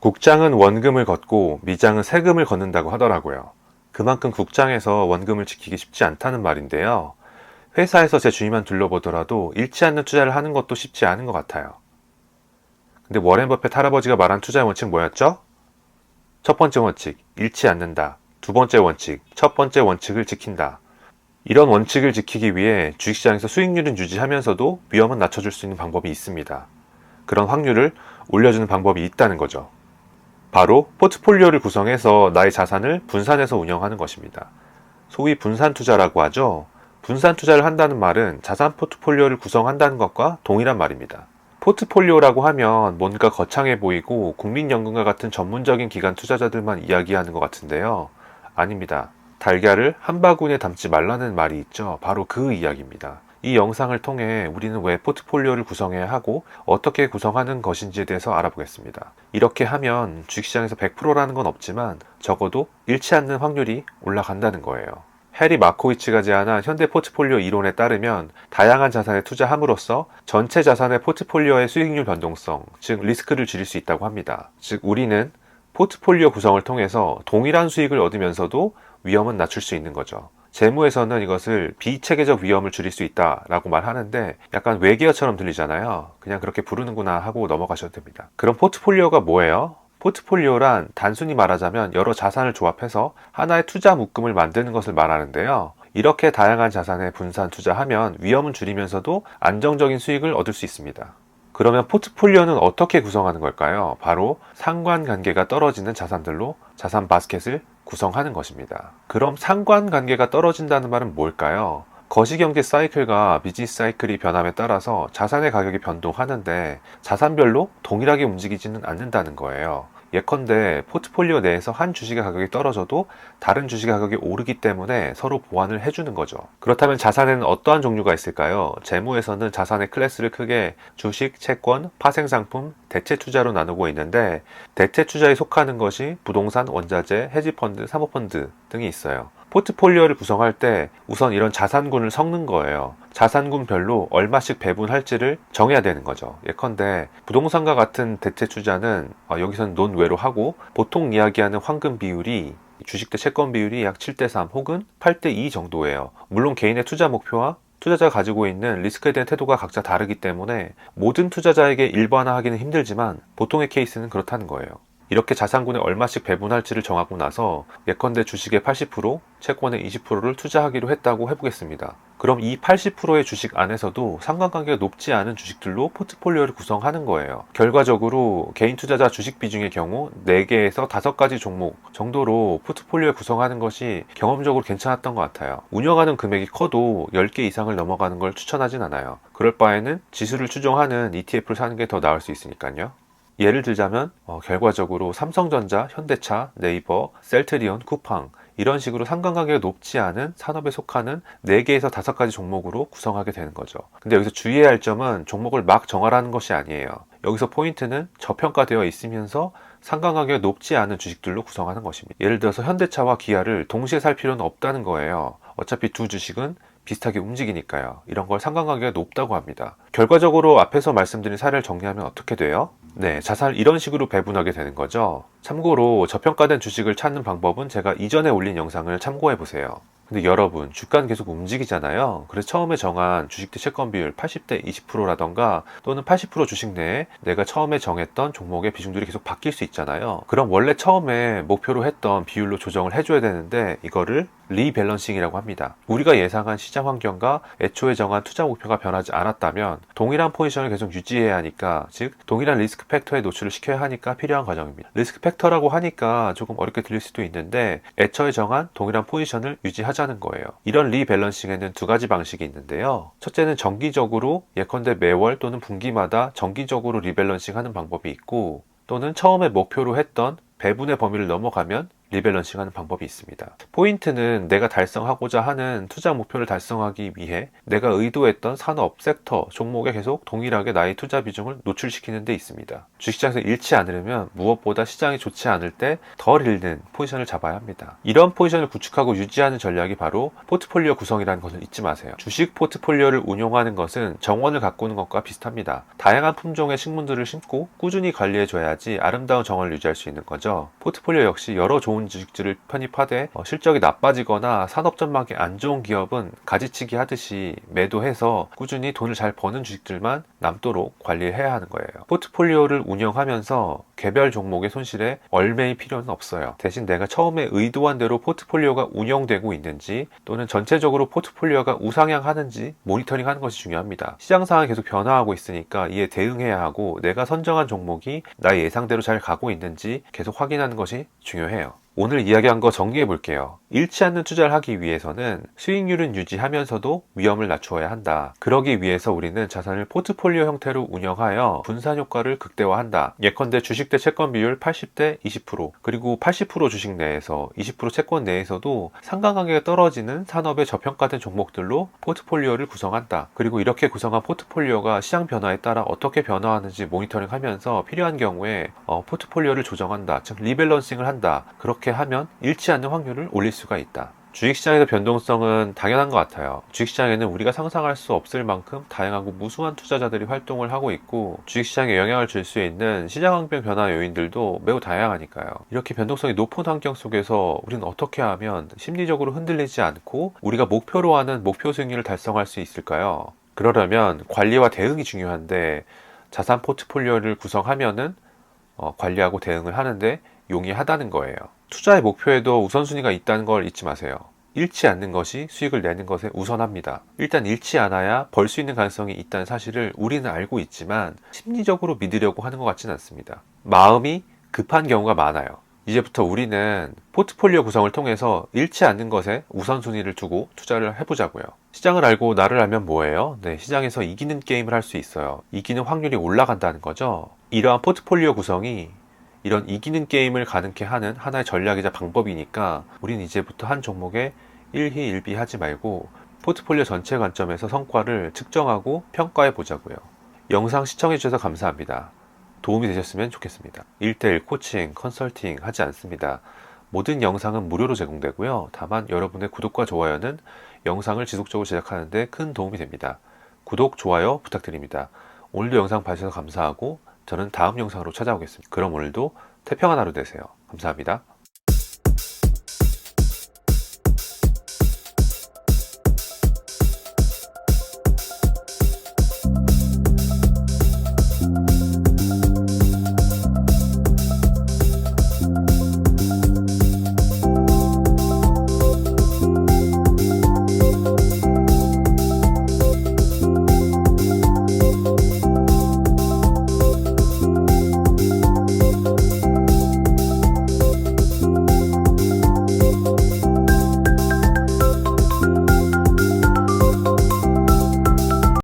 국장은 원금을 걷고 미장은 세금을 걷는다고 하더라고요. 그만큼 국장에서 원금을 지키기 쉽지 않다는 말인데요. 회사에서 제 주위만 둘러보더라도 잃지 않는 투자를 하는 것도 쉽지 않은 것 같아요. 근데 워렌 버핏 할아버지가 말한 투자의 원칙 뭐였죠? 첫 번째 원칙, 잃지 않는다. 두 번째 원칙, 첫 번째 원칙을 지킨다. 이런 원칙을 지키기 위해 주식시장에서 수익률은 유지하면서도 위험은 낮춰줄 수 있는 방법이 있습니다. 그런 확률을 올려주는 방법이 있다는 거죠. 바로 포트폴리오를 구성해서 나의 자산을 분산해서 운영하는 것입니다. 소위 분산 투자라고 하죠. 분산 투자를 한다는 말은 자산 포트폴리오를 구성한다는 것과 동일한 말입니다. 포트폴리오라고 하면 뭔가 거창해 보이고 국민연금과 같은 전문적인 기관 투자자들만 이야기하는 것 같은데요. 아닙니다. 달걀을 한 바구니에 담지 말라는 말이 있죠. 바로 그 이야기입니다. 이 영상을 통해 우리는 왜 포트폴리오를 구성해야 하고 어떻게 구성하는 것인지에 대해서 알아보겠습니다. 이렇게 하면 주식시장에서 100%라는 건 없지만 적어도 잃지 않는 확률이 올라간다는 거예요. 해리 마코이츠가 제안한 현대 포트폴리오 이론에 따르면 다양한 자산에 투자함으로써 전체 자산의 포트폴리오의 수익률 변동성, 즉 리스크를 줄일 수 있다고 합니다. 즉 우리는 포트폴리오 구성을 통해서 동일한 수익을 얻으면서도 위험은 낮출 수 있는 거죠. 재무에서는 이것을 비체계적 위험을 줄일 수 있다라고 말하는데 약간 외계어처럼 들리잖아요. 그냥 그렇게 부르는구나 하고 넘어가셔도 됩니다. 그럼 포트폴리오가 뭐예요? 포트폴리오란 단순히 말하자면 여러 자산을 조합해서 하나의 투자 묶음을 만드는 것을 말하는데요. 이렇게 다양한 자산에 분산 투자하면 위험은 줄이면서도 안정적인 수익을 얻을 수 있습니다. 그러면 포트폴리오는 어떻게 구성하는 걸까요? 바로 상관관계가 떨어지는 자산들로 자산 바스켓을 구성하는 것입니다. 그럼 상관관계가 떨어진다는 말은 뭘까요? 거시경제 사이클과 비즈니스 사이클이 변함에 따라서 자산의 가격이 변동하는데 자산별로 동일하게 움직이지는 않는다는 거예요. 예컨대 포트폴리오 내에서 한 주식의 가격이 떨어져도 다른 주식의 가격이 오르기 때문에 서로 보완을 해주는 거죠. 그렇다면 자산에는 어떠한 종류가 있을까요? 재무에서는 자산의 클래스를 크게 주식, 채권, 파생상품, 대체투자로 나누고 있는데 대체투자에 속하는 것이 부동산, 원자재, 헤지펀드, 사모펀드 등이 있어요. 포트폴리오를 구성할 때 우선 이런 자산군을 섞는 거예요. 자산군별로 얼마씩 배분할지를 정해야 되는 거죠. 예컨대 부동산과 같은 대체 투자는 여기서는 논외로 하고 보통 이야기하는 황금 비율이 주식 대 채권 비율이 약 7대3 혹은 8대2 정도예요. 물론 개인의 투자 목표와 투자자가 가지고 있는 리스크에 대한 태도가 각자 다르기 때문에 모든 투자자에게 일반화하기는 힘들지만 보통의 케이스는 그렇다는 거예요. 이렇게 자산군에 얼마씩 배분할지를 정하고 나서 예컨대 주식의 80%, 채권의 20%를 투자하기로 했다고 해보겠습니다. 그럼 이 80%의 주식 안에서도 상관관계가 높지 않은 주식들로 포트폴리오를 구성하는 거예요. 결과적으로 개인 투자자 주식 비중의 경우 4개에서 5가지 종목 정도로 포트폴리오를 구성하는 것이 경험적으로 괜찮았던 것 같아요. 운영하는 금액이 커도 10개 이상을 넘어가는 걸 추천하진 않아요. 그럴 바에는 지수를 추종하는 ETF를 사는 게 더 나을 수 있으니까요. 예를 들자면 결과적으로 삼성전자, 현대차, 네이버, 셀트리온, 쿠팡 이런 식으로 상관관계가 높지 않은 산업에 속하는 4개에서 5가지 종목으로 구성하게 되는 거죠. 근데 여기서 주의해야 할 점은 종목을 막 정하라는 것이 아니에요. 여기서 포인트는 저평가되어 있으면서 상관관계가 높지 않은 주식들로 구성하는 것입니다. 예를 들어서 현대차와 기아를 동시에 살 필요는 없다는 거예요. 어차피 두 주식은 비슷하게 움직이니까요. 이런 걸 상관관계가 높다고 합니다. 결과적으로 앞에서 말씀드린 사례를 정리하면 어떻게 돼요? 네, 자산을 이런 식으로 배분하게 되는 거죠. 참고로 저평가된 주식을 찾는 방법은 제가 이전에 올린 영상을 참고해 보세요. 근데 여러분, 주가는 계속 움직이잖아요. 그래서 처음에 정한 주식 대 채권 비율 80대 20%라던가 또는 80% 주식 내에 내가 처음에 정했던 종목의 비중들이 계속 바뀔 수 있잖아요. 그럼 원래 처음에 목표로 했던 비율로 조정을 해줘야 되는데 이거를 리밸런싱이라고 합니다. 우리가 예상한 시장 환경과 애초에 정한 투자 목표가 변하지 않았다면 동일한 포지션을 계속 유지해야 하니까, 즉 동일한 리스크 팩터에 노출을 시켜야 하니까 필요한 과정입니다. 리스크 팩터라고 하니까 조금 어렵게 들릴 수도 있는데 애초에 정한 동일한 포지션을 유지하자는 거예요. 이런 리밸런싱에는 2가지 방식이 있는데요. 첫째는 정기적으로 예컨대 매월 또는 분기마다 정기적으로 리밸런싱 하는 방법이 있고, 또는 처음에 목표로 했던 배분의 범위를 넘어가면 리밸런싱 하는 방법이 있습니다. 포인트는 내가 달성하고자 하는 투자 목표를 달성하기 위해 내가 의도했던 산업, 섹터, 종목에 계속 동일하게 나의 투자 비중을 노출시키는 데 있습니다. 주식시장에서 잃지 않으려면 무엇보다 시장이 좋지 않을 때 덜 잃는 포지션을 잡아야 합니다. 이런 포지션을 구축하고 유지하는 전략이 바로 포트폴리오 구성이라는 것을 잊지 마세요. 주식 포트폴리오를 운용하는 것은 정원을 가꾸는 것과 비슷합니다. 다양한 품종의 식물들을 심고 꾸준히 관리해줘야지 아름다운 정원을 유지할 수 있는 거죠. 포트폴리오 역시 여러 좋은 주식들을 편입하되 실적이 나빠지거나 산업 전망이 안 좋은 기업은 가지치기 하듯이 매도해서 꾸준히 돈을 잘 버는 주식들만 남도록 관리해야 하는 거예요. 포트폴리오를 운영하면서 개별 종목의 손실에 얼매일 필요는 없어요. 대신 내가 처음에 의도한 대로 포트폴리오가 운영되고 있는지 또는 전체적으로 포트폴리오가 우상향하는지 모니터링하는 것이 중요합니다. 시장 상황이 계속 변화하고 있으니까 이에 대응해야 하고 내가 선정한 종목이 나의 예상대로 잘 가고 있는지 계속 확인하는 것이 중요해요. 오늘 이야기한 거 정리해 볼게요. 잃지 않는 투자를 하기 위해서는 수익률은 유지하면서도 위험을 낮추어야 한다. 그러기 위해서 우리는 자산을 포트폴리오 형태로 운영하여 분산 효과를 극대화한다. 예컨대 주식 대 채권 비율 80대 20% 그리고 80% 주식 내에서 20% 채권 내에서도 상관관계가 떨어지는 산업의 저평가된 종목들로 포트폴리오를 구성한다. 그리고 이렇게 구성한 포트폴리오가 시장 변화에 따라 어떻게 변화하는지 모니터링하면서 필요한 경우에 포트폴리오를 조정한다. 즉 리밸런싱을 한다. 그렇게 하면 잃지 않는 확률을 올릴 수가 있다. 주식시장에서 변동성은 당연한 것 같아요. 주식시장에는 우리가 상상할 수 없을 만큼 다양하고 무수한 투자자들이 활동을 하고 있고 주식시장에 영향을 줄 수 있는 시장 환경 변화 요인들도 매우 다양하니까요. 이렇게 변동성이 높은 환경 속에서 우리는 어떻게 하면 심리적으로 흔들리지 않고 우리가 목표로 하는 목표 수익률을 달성할 수 있을까요? 그러려면 관리와 대응이 중요한데 자산 포트폴리오를 구성하면은 관리하고 대응을 하는데 용이하다는 거예요. 투자의 목표에도 우선순위가 있다는 걸 잊지 마세요. 잃지 않는 것이 수익을 내는 것에 우선합니다. 일단 잃지 않아야 벌 수 있는 가능성이 있다는 사실을 우리는 알고 있지만 심리적으로 믿으려고 하는 것 같지는 않습니다. 마음이 급한 경우가 많아요. 이제부터 우리는 포트폴리오 구성을 통해서 잃지 않는 것에 우선순위를 두고 투자를 해보자고요. 시장을 알고 나를 알면 뭐예요? 네, 시장에서 이기는 게임을 할 수 있어요. 이기는 확률이 올라간다는 거죠. 이러한 포트폴리오 구성이 이런 이기는 게임을 가능케 하는 하나의 전략이자 방법이니까 우린 이제부터 한 종목에 일희일비하지 말고 포트폴리오 전체 관점에서 성과를 측정하고 평가해 보자고요. 영상 시청해 주셔서 감사합니다. 도움이 되셨으면 좋겠습니다. 1:1 코칭, 컨설팅 하지 않습니다. 모든 영상은 무료로 제공되고요. 다만 여러분의 구독과 좋아요는 영상을 지속적으로 제작하는 데 큰 도움이 됩니다. 구독, 좋아요 부탁드립니다. 오늘도 영상 봐주셔서 감사하고 저는 다음 영상으로 찾아오겠습니다. 그럼 오늘도 태평한 하루 되세요. 감사합니다.